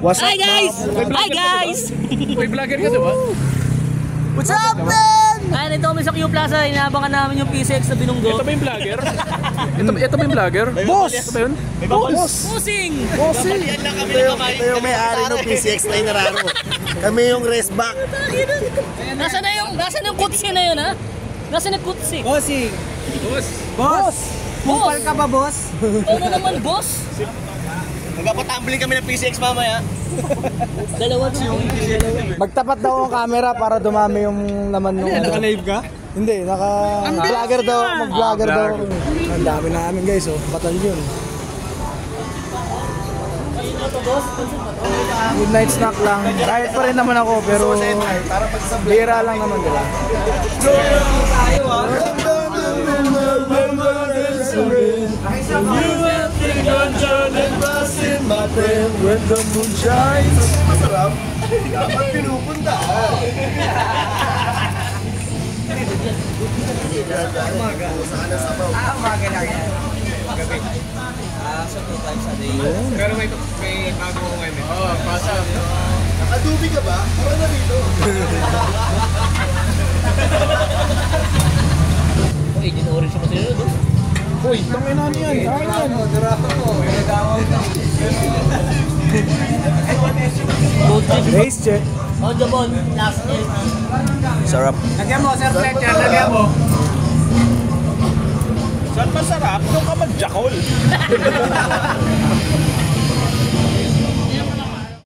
What's up, Hi guys! Hi guys! May vlogger ka diba? What's up, man? Ay, nito kami sa Q Plaza. Inaabangan namin yung PCX na binunggo. Ito ba yung vlogger? ito ba yung vlogger? Boss! Ito ba yun? Boss! Pusing! Bossing! Ito yung may-ari ng PCX na inararo. Kami yung race back. Nasaan yung kutsi na yun, ha? Nasaan yung kutsi? Bossing! Boss! Boss! Kumpal ka ba, boss? Ano naman, boss? Magpapatumbling kami ng PCX mamaya. Dalawa doon. Magtapat daw ang camera para dumami yung laman nung ano. Naka-live ka? Hindi, naka-vlogger daw. Mag-vlogger daw. Ang dami namin guys, oh. Batalyon. Midnight snack lang. Kahit pa rin naman ako, pero bira lang naman nila. When the moon shines. Masarap. Dapat pinupunta. Umaga. Umaga lang yan. Gabi. So 2 times a day. Pero may bago ko ngayon. Oo, pasa. Nakadubi ka ba? Para na dito. Agent Orange pa sila doon. Uy, tangin na yan. Tangin yan. Durato ko. Race check. On the ball, last year. Sarap. Lagyan mo, Sir Fletcher, lagyan mo. Saan masarap? Doon ka mag-jackal.